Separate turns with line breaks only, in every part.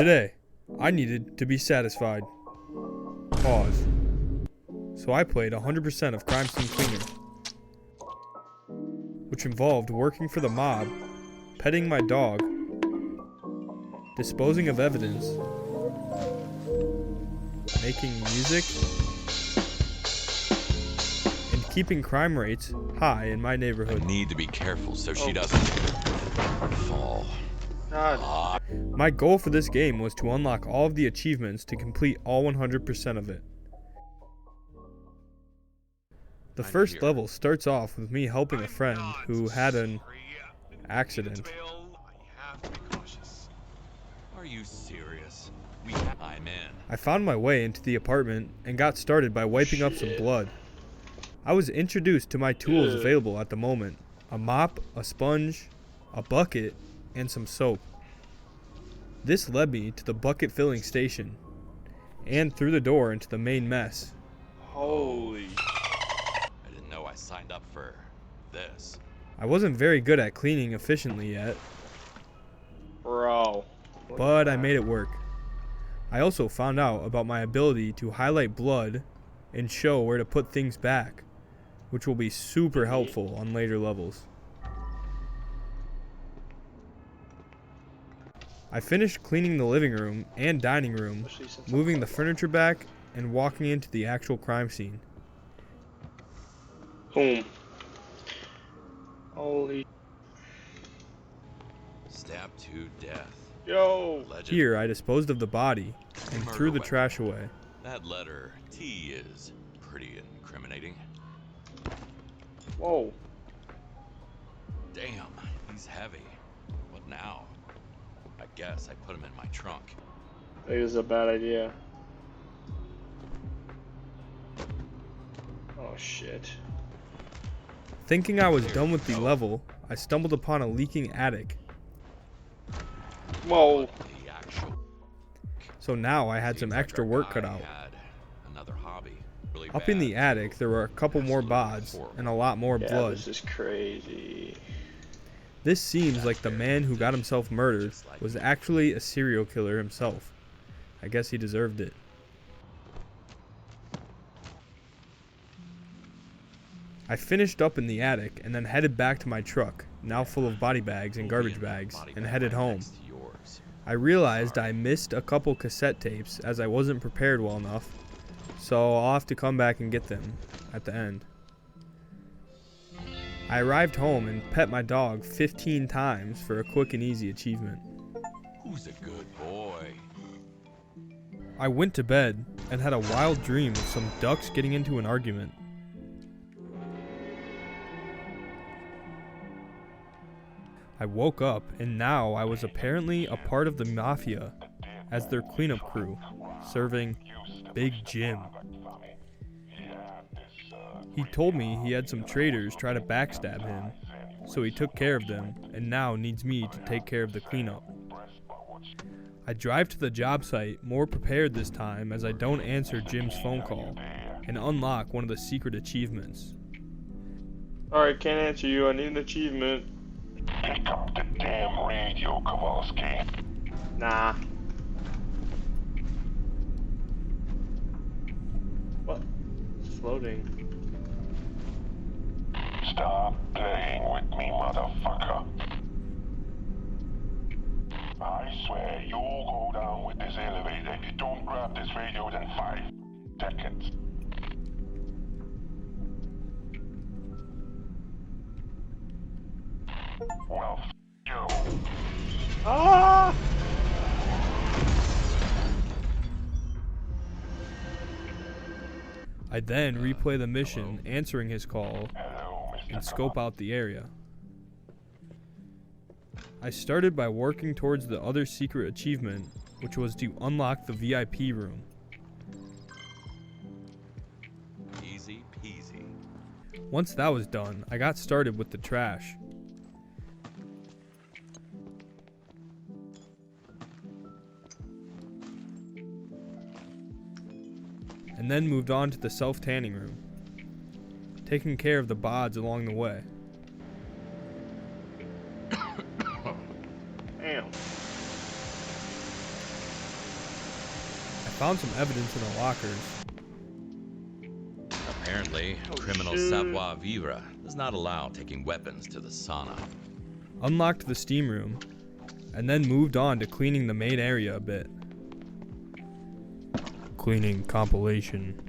Today, I needed to be satisfied. Pause. So I played 100% of Crime Scene Cleaner, which involved working for the mob, petting my dog, disposing of evidence, making music, and keeping crime rates high in my neighborhood.
I need to be careful so she doesn't fall.
My goal for this game was to unlock all of the achievements to complete all 100% of it. The first level starts off with me helping a friend who had an accident.
Are you serious? I'm in.
I found my way into the apartment and got started by wiping up some blood. I was introduced to my tools available at the moment: a mop, a sponge, a bucket, and some soap. This led me to the bucket filling station and through the door into the main mess.
Holy.
I didn't know I signed up for this.
I wasn't very good at cleaning efficiently yet,
Bro.
but I made it work. I also found out about my ability to highlight blood and show where to put things back, which will be super helpful on later levels. I finished cleaning the living room and dining room, moving the furniture back, and walking into the actual crime scene.
Boom. Holy.
Stabbed to death.
Yo.
Legend.
Here, I disposed of the body and
Murder
threw the
weapon.
trash away.
That letter T is pretty incriminating.
Whoa.
Damn, he's heavy. What now? I guess I put him in my trunk.
I think this is a bad idea. Oh shit.
Thinking I was done with the level, I stumbled upon a leaking attic.
Whoa.
The actual.
So now I had some
Seems like
extra
our
work
guy
cut out.
had another hobby. Really
Up in
bad.
the attic, there were a couple more bods and a lot more
Yeah,
blood.
this is crazy.
This seems like the man who got himself murdered was actually a serial killer himself. I guess he deserved it. I finished up in the attic and then headed back to my truck, now full of body bags and garbage bags, and headed home. I realized I missed a couple cassette tapes as I wasn't prepared well enough, so I'll have to come back and get them at the end. I arrived home and pet my dog 15 times for a quick and easy achievement.
Who's a good boy?
I went to bed and had a wild dream of some ducks getting into an argument. I woke up and now I was apparently a part of the mafia as their cleanup crew, serving Big Jim. He told me he had some traitors try to backstab him, so he took care of them and now needs me to take care of the cleanup. I drive to the job site more prepared this time as I don't answer Jim's phone call and unlock one of the secret achievements.
Alright, can't answer you. I need an achievement.
Pick up the damn radio, Kowalski.
Nah. What? It's loading.
Stop playing with me, motherfucker. I swear you'll go down with this elevator if you don't grab this radio within 5 seconds. Well, you.
Ah!
I then replay the mission answering his call
Hello, Mr.
and scope out the area. I started by working towards the other secret achievement, which was to unlock the VIP room.
Easy peasy.
Once that was done, I got started with the trash. And then moved on to the self-tanning room, taking care of the bods along the way.
Damn.
found some evidence in the lockers.
Apparently, criminal
shit.
savoir vivre does not allow taking weapons to the sauna.
Unlocked the steam room, and then moved on to cleaning the main area a bit. Cleaning compilation.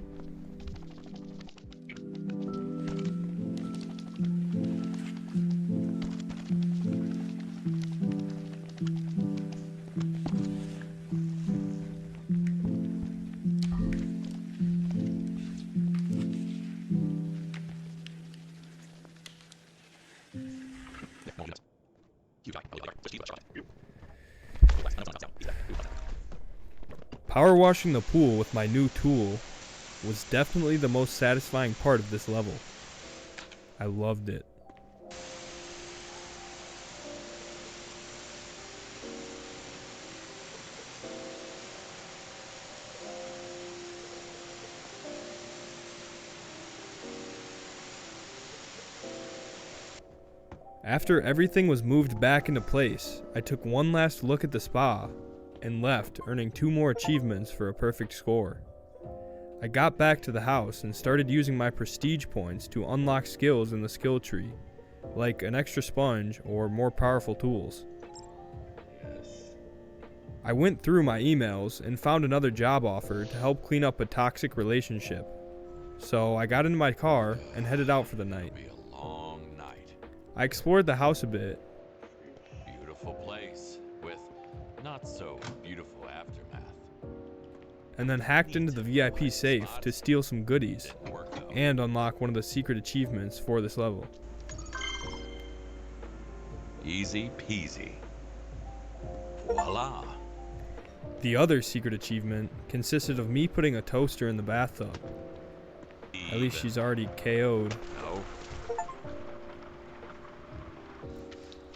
Power washing the pool with my new tool was definitely the most satisfying part of this level. I loved it. After everything was moved back into place, I took one last look at the spa and left, earning 2 more achievements for a perfect score. I got back to the house and started using my prestige points to unlock skills in the skill tree, like an extra sponge or more powerful tools. I went through my emails and found another job offer to help clean up a toxic relationship. So I got into my car and headed out for the night.
It'll be a long night.
I explored the house a bit.
Beautiful place with not so beautiful aftermath.
And then hacked into the VIP safe to steal some goodies
Didn't work though.
and unlock one of the secret achievements for this level.
Easy peasy. Voila.
The other secret achievement consisted of me putting a toaster in the bathtub. At least she's already KO'd.
No.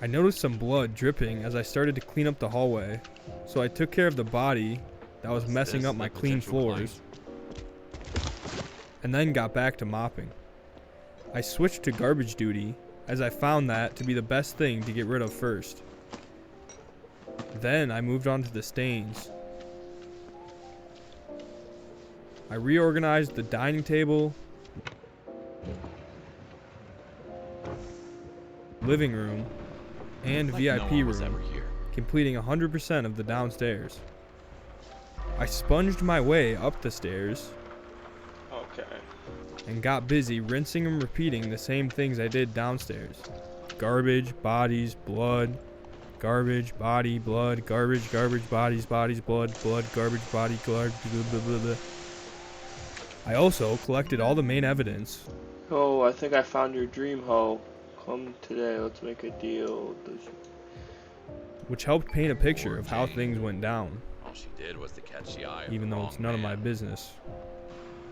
I noticed some blood dripping as I started to clean up the hallway, so I took care of the body that was messing
This
up my
the
clean
potential
floors, and then got back to mopping. I switched to garbage duty as I found that to be the best thing to get rid of first. Then I moved on to the stains. I reorganized the dining table, living room, and
Like
VIP
no one was
room,
ever here.
completing 100% of the downstairs. I sponged my way up the stairs
Okay.
and got busy rinsing and repeating the same things I did downstairs. Garbage, bodies, blood, garbage, body, blood, garbage, garbage, bodies, bodies, blood, blood, garbage, body, garbage, blah, blah, blah, blah. I also collected all the main evidence,
Oh, I think I found your dream hoe. Come today, let's make a deal.
which helped paint a picture of how things went down,
All she did was to catch the eye of
even
the
though
wrong
it's none of my
man.
business.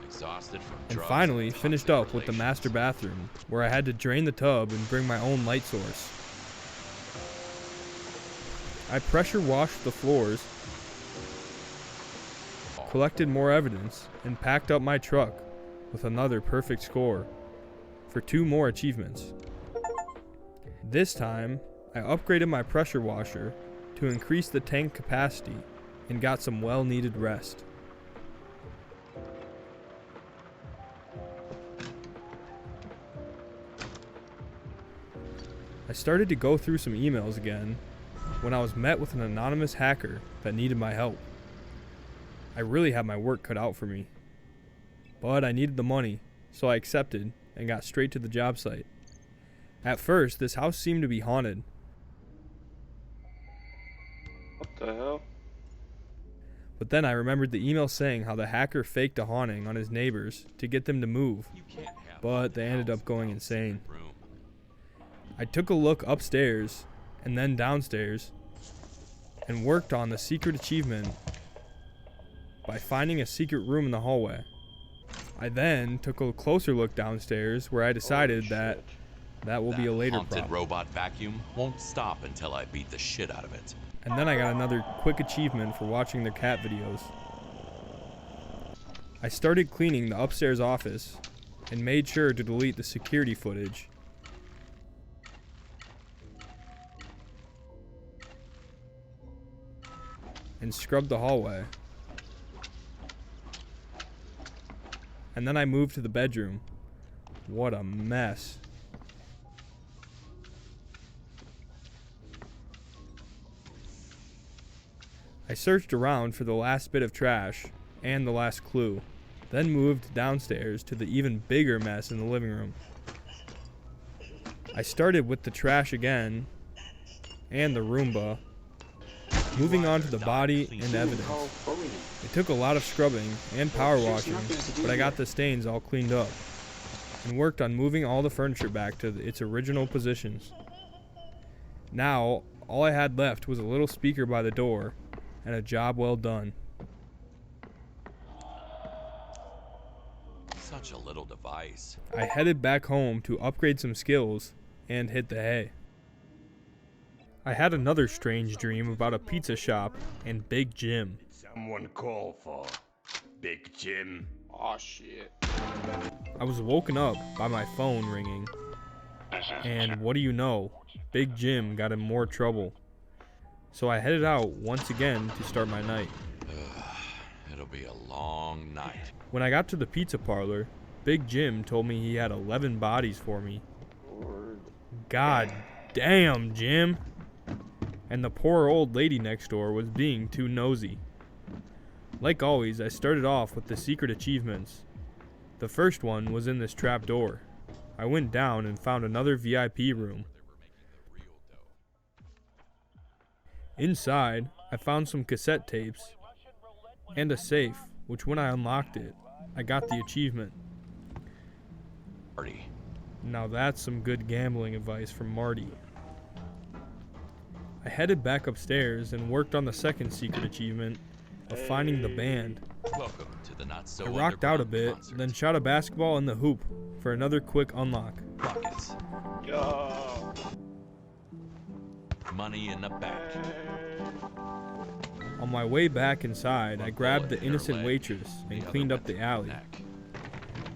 Exhausted from
And
drugs
finally
and
finished
toxic
up with the
relations.
master bathroom, where I had to drain the tub and bring my own light source. I pressure washed the floors, collected more evidence, and packed up my truck with another perfect score for 2 more achievements. This time, I upgraded my pressure washer to increase the tank capacity and got some well-needed rest. I started to go through some emails again when I was met with an anonymous hacker that needed my help. I really had my work cut out for me, but I needed the money, so I accepted and got straight to the job site. At first, this house seemed to be haunted,
What the hell?
but then I remembered the email saying how the hacker faked a haunting on his neighbors to get them to move,
You can't have
but they ended
house
up going
without a secret
insane.
room.
I took a look upstairs and then downstairs and worked on the secret achievement by finding a secret room in the hallway. I then took a closer look downstairs where I decided that will be a later
haunted
prop.
robot vacuum won't stop until I beat the shit out of it.
And then I got another quick achievement for watching their cat videos. I started cleaning the upstairs office and made sure to delete the security footage. And scrubbed the hallway. and then I moved to the bedroom. What a mess. I searched around for the last bit of trash and the last clue, then moved downstairs to the even bigger mess in the living room. I started with the trash again and the Roomba, moving on to the body and evidence. It took a lot of scrubbing and power washing, but I got the stains all cleaned up and worked on moving all the furniture back to its original positions. Now, all I had left was a little speaker by the door and a job well done.
Such a little device.
I headed back home to upgrade some skills and hit the hay. I had another strange dream about a pizza shop and Big Jim.
Someone call for Big Jim.
Aw, shit.
I was woken up by my phone ringing, and what do you know, Big Jim got in more trouble. So I headed out once again to start my night.
It'll be a long night.
When I got to the pizza parlor, Big Jim told me he had 11 bodies for me. God damn, Jim! And the poor old lady next door was being too nosy. Like always, I started off with the secret achievements. The first one was in this trap door. I went down and found another VIP room. Inside, I found some cassette tapes and a safe, which when I unlocked it, I got the achievement.
Marty.
Now that's some good gambling advice from Marty. I headed back upstairs and worked on the second secret achievement of finding the band.
Welcome to the not so
I rocked out a bit,
concert.
then shot a basketball in the hoop for another quick unlock.
Rockets.
Yo.
Money in the bank.
On my way back inside, I grabbed the
Bullet in her
innocent
leg,
waitress
the
and
other
cleaned up
went in
the
her
alley.
neck.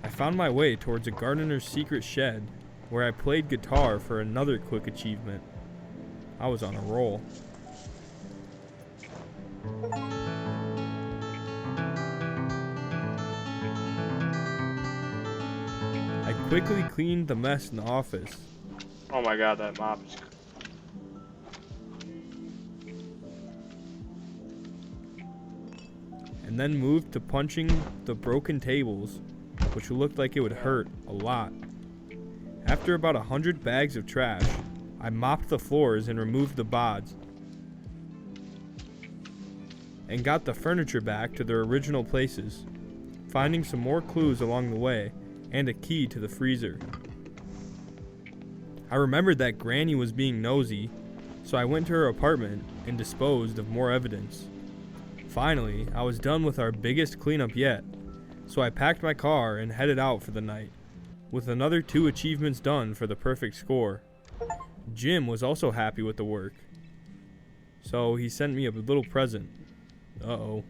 I found my way towards a gardener's secret shed where I played guitar for another quick achievement. I was on a roll. I quickly cleaned the mess in the office.
Oh my god, that mop is...
And then moved to punching the broken tables, which looked like it would hurt a lot. After about 100 bags of trash, I mopped the floors and removed the bods, and got the furniture back to their original places, finding some more clues along the way and a key to the freezer. I remembered that Granny was being nosy, so I went to her apartment and disposed of more evidence. Finally, I was done with our biggest cleanup yet, so I packed my car and headed out for the night, with another 2 achievements done for the perfect score. Jim was also happy with the work, so he sent me a little present. Uh-oh.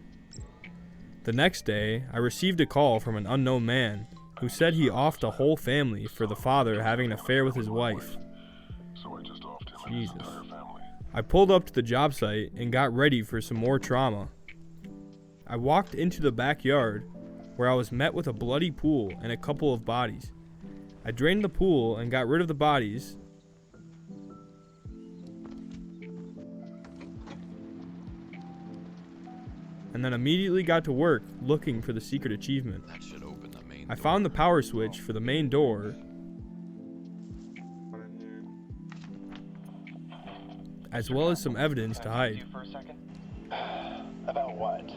The next day, I received a call from an unknown man who said he offed a whole family for the father having an affair with his wife.
So I just offed him and his
Jesus.
entire family.
I pulled up to the job site and got ready for some more trauma. I walked into the backyard where I was met with a bloody pool and a couple of bodies. I drained the pool and got rid of the bodies. And then immediately got to work looking for the secret achievement.
That should open the main
I
door.
found the power switch for the main door, as well as some evidence to hide.
For a second? About what?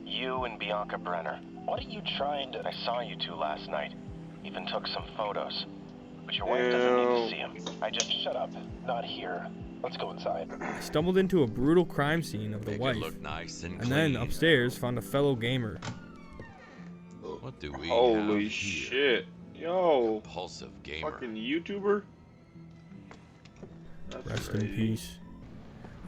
You and Bianca Brenner. What are you trying to... I saw you two last night. Even took some photos. But your wife doesn't need to see them. I just... Shut up. Not here. Let's go inside.
I stumbled into a brutal crime scene of the
Make
wife,
it look nice and
and then
clean.
upstairs found a fellow gamer.
What do we
Holy
have
shit. Yo.
Impulsive gamer.
Fucking YouTuber? That's
Rest in
crazy.
peace.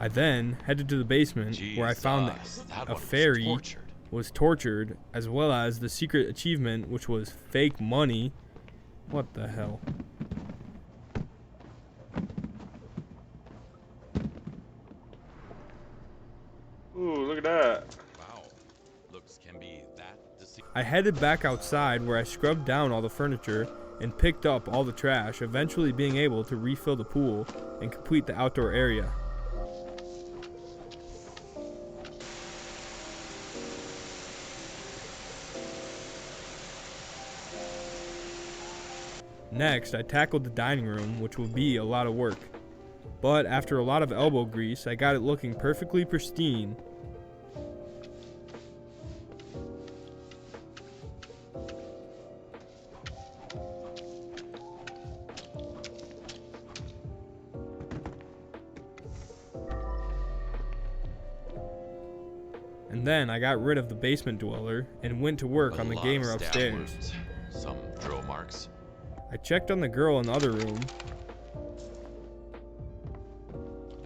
I then headed to the basement where I found
Jesus, that
that
one
a
was
fairy
tortured.
was tortured, as well as the secret achievement, which was fake money. What the hell?
Ooh, look at that.
Wow. Looks can be that
I headed back outside where I scrubbed down all the furniture and picked up all the trash, eventually being able to refill the pool and complete the outdoor area. Next, I tackled the dining room, which will be a lot of work. But after a lot of elbow grease, I got it looking perfectly pristine. And then I got rid of the basement dweller and went to work on the gamer upstairs.
Some drill marks.
I checked on the girl in the other room.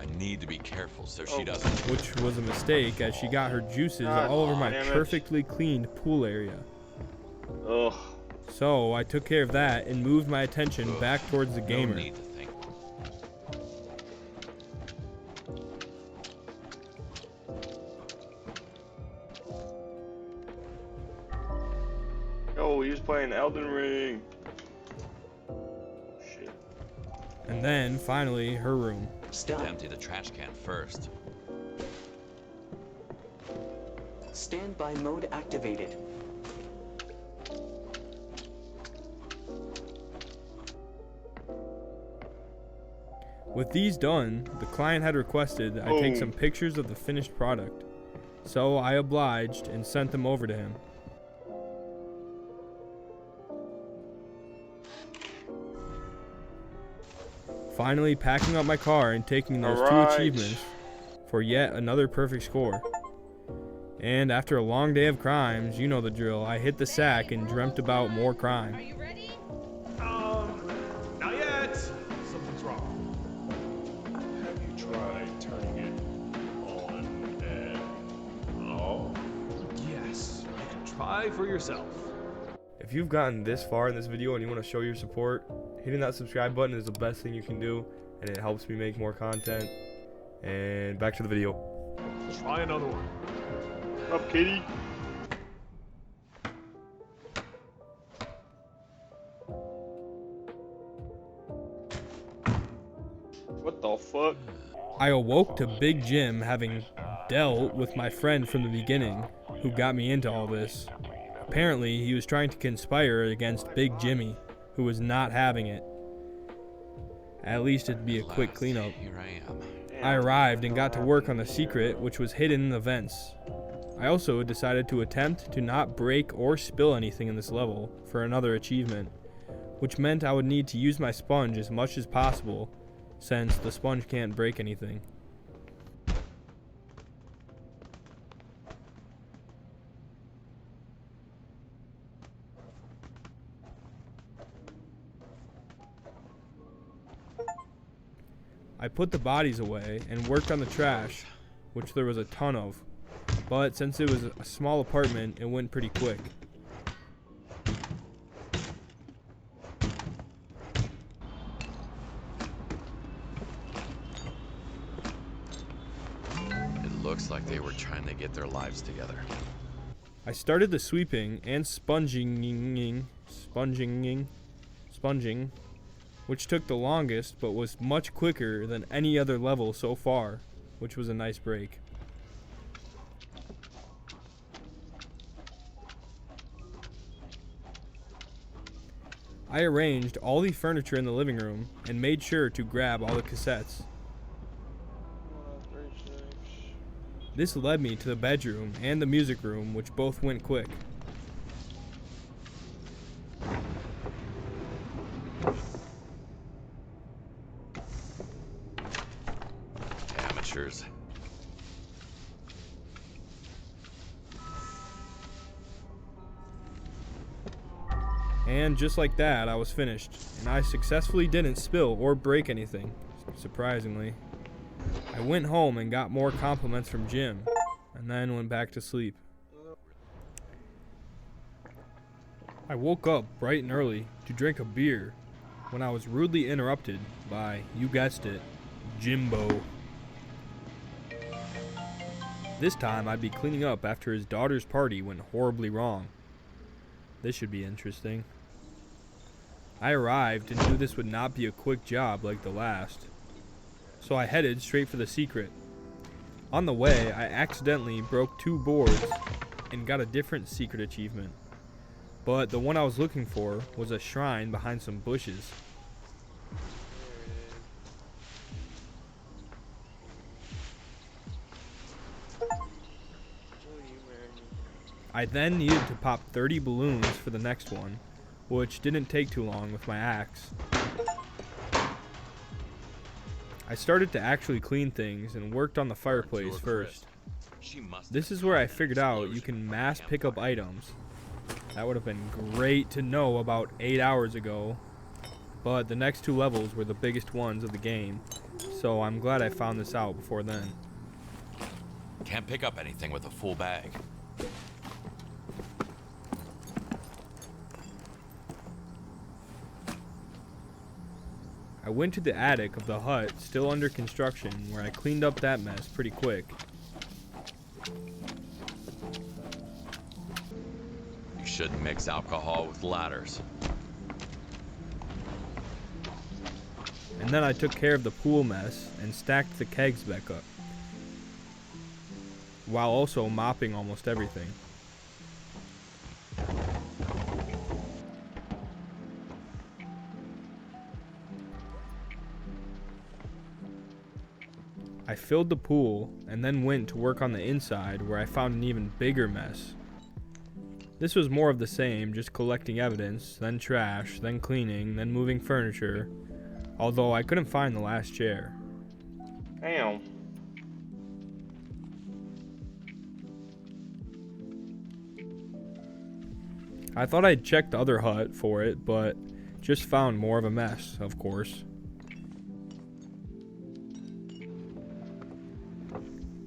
I need to be careful so she doesn't.
Which was a mistake, as she got her juices all over my perfectly cleaned pool area.
Ugh.
So I took care of that and moved my attention back towards the gamer.
No need to think.
Yo, he was playing Elden Ring. Shit.
And then, finally, her room.
Empty the trash can first.
Standby mode activated.
With these done, the client had requested I take some pictures of the finished product. So I obliged and sent them over to him. Finally packing up my car and taking those two achievements for yet another perfect score. And after a long day of crimes, you know the drill, I hit the sack and dreamt about more crime.
Are you ready?
Not yet. Something's wrong. Have you tried turning it on and off? Yes, you can try for yourself.
If you've gotten this far in this video and you want to show your support, hitting that subscribe button is the best thing you can do, and it helps me make more content. And back to the video.
Try another one.
What's up, kitty? What the fuck?
I awoke to Big Jim having dealt with my friend from the beginning, who got me into all this. Apparently, he was trying to conspire against Big Jimmy, who was not having it. At least it'd be a quick cleanup.
Here I am.
I arrived and got to work on the secret, which was hidden in the vents. I also decided to attempt to not break or spill anything in this level for another achievement, which meant I would need to use my sponge as much as possible, since the sponge can't break anything. I put the bodies away and worked on the trash, which there was a ton of, but since it was a small apartment, it went pretty quick.
It looks like they were trying to get their lives together.
I started the sweeping and sponging, which took the longest but was much quicker than any other level so far, which was a nice break. I arranged all the furniture in the living room and made sure to grab all the cassettes. This led me to the bedroom and the music room, which both went quick.
Amateurs.
And just like that, I was finished, and I successfully didn't spill or break anything, surprisingly. I went home and got more compliments from Jim, and then went back to sleep. I woke up bright and early to drink a beer when I was rudely interrupted by, you guessed it, Jimbo. This time I'd be cleaning up after his daughter's party went horribly wrong. This should be interesting. I arrived and knew this would not be a quick job like the last, so I headed straight for the secret. On the way, I accidentally broke 2 boards and got a different secret achievement. But the one I was looking for was a shrine behind some bushes. I then needed to pop 30 balloons for the next one, which didn't take too long with my axe. I started to actually clean things and worked on the fireplace first. This is where I figured out you can mass pick up items. That would have been great to know about 8 hours ago, but the next 2 levels were the biggest ones of the game, so I'm glad I found this out before then.
Can't pick up anything with a full bag.
I went to the attic of the hut still under construction, where I cleaned up that mess pretty quick.
You shouldn't mix alcohol with ladders.
And then I took care of the pool mess and stacked the kegs back up, while also mopping almost everything. I filled the pool and then went to work on the inside, where I found an even bigger mess. This was more of the same, just collecting evidence, then trash, then cleaning, then moving furniture, although I couldn't find the last chair.
Damn.
I thought I'd check the other hut for it, but just found more of a mess, of course.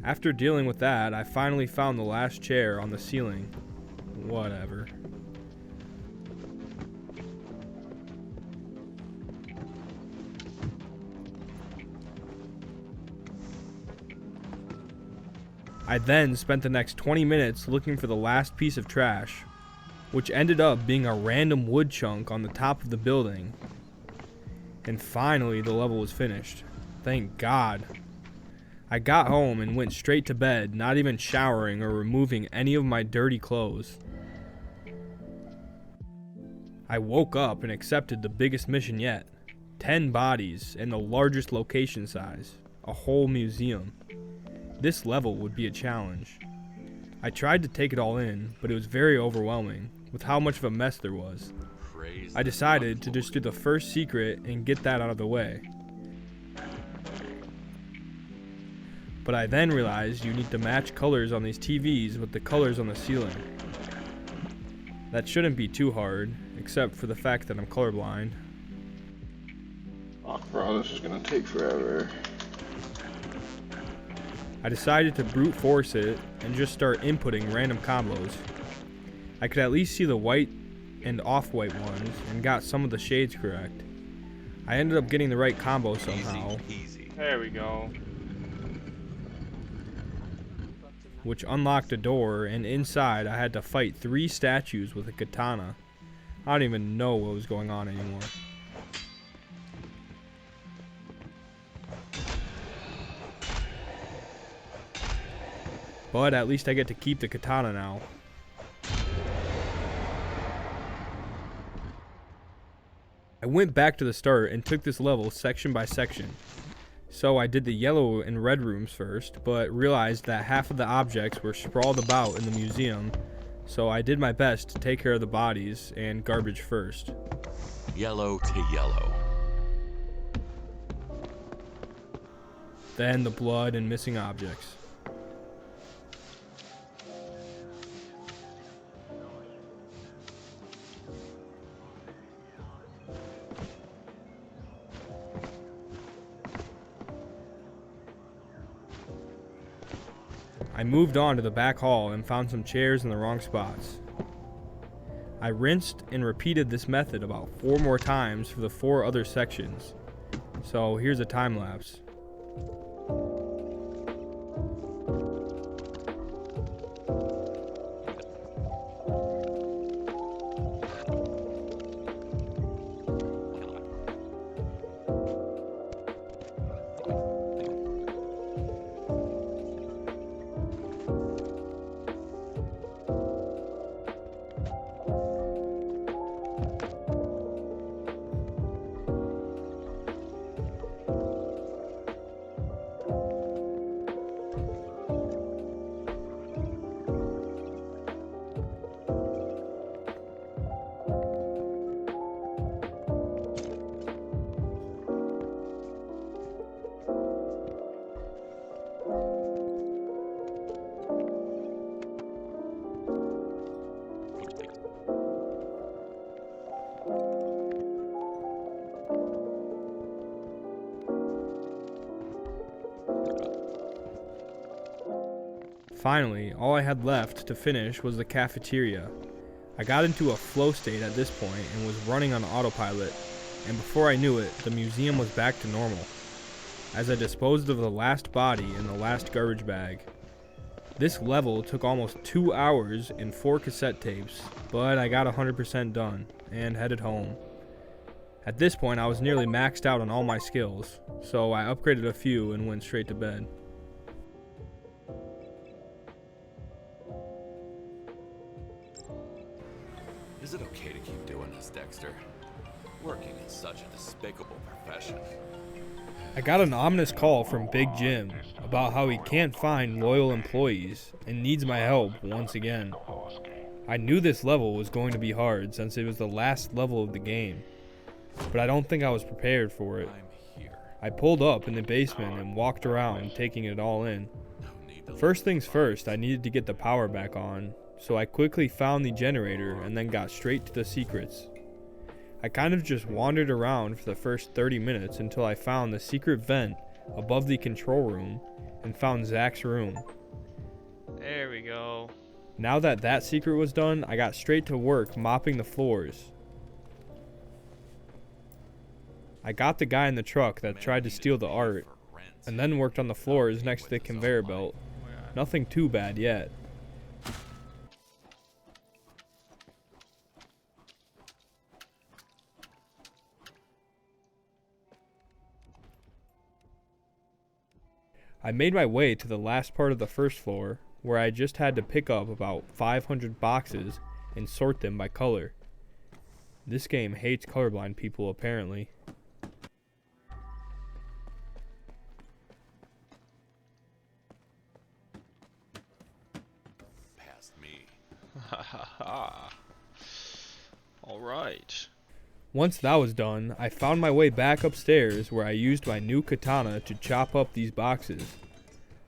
After dealing with that, I finally found the last chair on the ceiling. Whatever. I then spent the next 20 minutes looking for the last piece of trash, which ended up being a random wood chunk on the top of the building. And finally, the level was finished. Thank God. I got home and went straight to bed, not even showering or removing any of my dirty clothes. I woke up and accepted the biggest mission yet. 10 bodies and the largest location size. A whole museum. This level would be a challenge. I tried to take it all in, but it was very overwhelming with how much of a mess there was. I decided to just do the first secret and get that out of the way. But I then realized you need to match colors on these TVs with the colors on the ceiling. That shouldn't be too hard, except for the fact that I'm colorblind.
Fuck, bro, this is gonna take forever.
I decided to brute force it and just start inputting random combos. I could at least see the white and off-white ones and got some of the shades correct. I ended up getting the right combo somehow,
Easy.
There we go.
which unlocked a door, and inside I had to fight 3 statues with a katana. I don't even know what was going on anymore. But at least I get to keep the katana now. I went back to the start and took this level section by section. So I did the yellow and red rooms first, but realized that half of the objects were sprawled about in the museum, so I did my best to take care of the bodies and garbage first.
Yellow to yellow.
Then the blood and missing objects. I moved on to the back hall and found some chairs in the wrong spots. I rinsed and repeated this method about 4 more times for the 4 other sections. So here's a time lapse. Finally, all I had left to finish was the cafeteria. I got into a flow state at this point and was running on autopilot, and before I knew it, the museum was back to normal, as I disposed of the last body in the last garbage bag. This level took almost 2 hours and 4 cassette tapes, but I got 100% done and headed home. At this point, I was nearly maxed out on all my skills, so I upgraded a few and went straight to bed.
Is it okay to keep doing this, Dexter? Working is such a despicable profession.
I got an ominous call from Big Jim about how he can't find loyal employees and needs my help once again. I knew this level was going to be hard since it was the last level of the game, but I don't think I was prepared for it.
I'm here.
I pulled up in the basement and walked around taking it all in. First things first, I needed to get the power back on, so I quickly found the generator and then got straight to the secrets. I kind of just wandered around for the first 30 minutes until I found the secret vent above the control room and found Zach's room.
There we go.
Now that that secret was done, I got straight to work mopping the floors. I got the guy in the truck that tried to steal the art, and then worked on the floors next to the conveyor belt. Nothing too bad yet. I made my way to the last part of the first floor, where I just had to pick up about 500 boxes and sort them by color. This game hates colorblind people, apparently.
Past me.
Alright.
Once that was done, I found my way back upstairs where I used my new katana to chop up these boxes.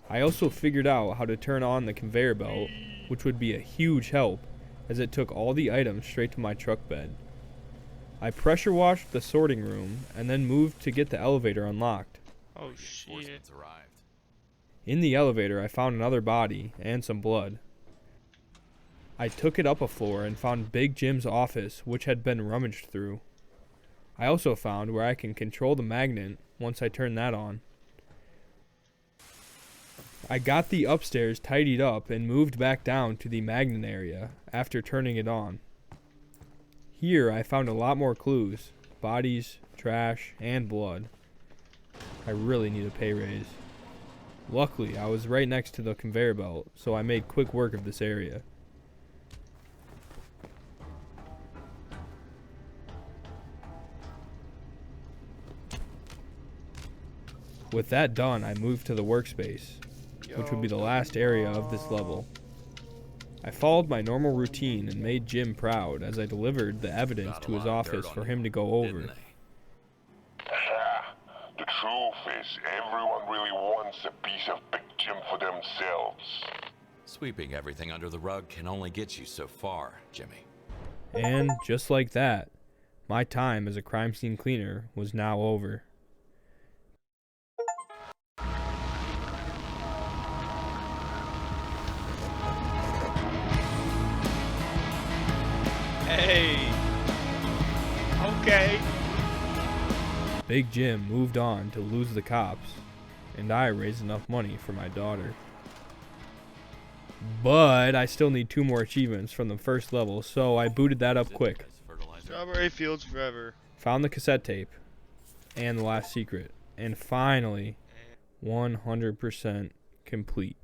I also figured out how to turn on the conveyor belt, which would be a huge help as it took all the items straight to my truck bed. I pressure washed the sorting room and then moved to get the elevator unlocked.
Oh shit.
Reinforcements arrived.
In the elevator, I found another body and some blood. I took it up a floor and found Big Jim's office, which had been rummaged through. I also found where I can control the magnet once I turn that on. I got the upstairs tidied up and moved back down to the magnet area after turning it on. Here I found a lot more clues, bodies, trash, and blood. I really need a pay raise. Luckily, I was right next to the conveyor belt, so I made quick work of this area. With that done, I moved to the workspace, which would be the last area of this level. I followed my normal routine and made Jim proud as I delivered the evidence to his office for him to go over.
The truth is, everyone really wants a piece of Big Jim for themselves.
Sweeping everything under the rug can only get you so far, Jimmy.
And just like that, my time as a crime scene cleaner was now over.
Hey. Okay.
Big Jim moved on to lose the cops, and I raised enough money for my daughter. But I still need 2 more achievements from the first level, so I booted that up quick.
Strawberry fields forever.
Found the cassette tape, and the last secret, and finally, 100% complete.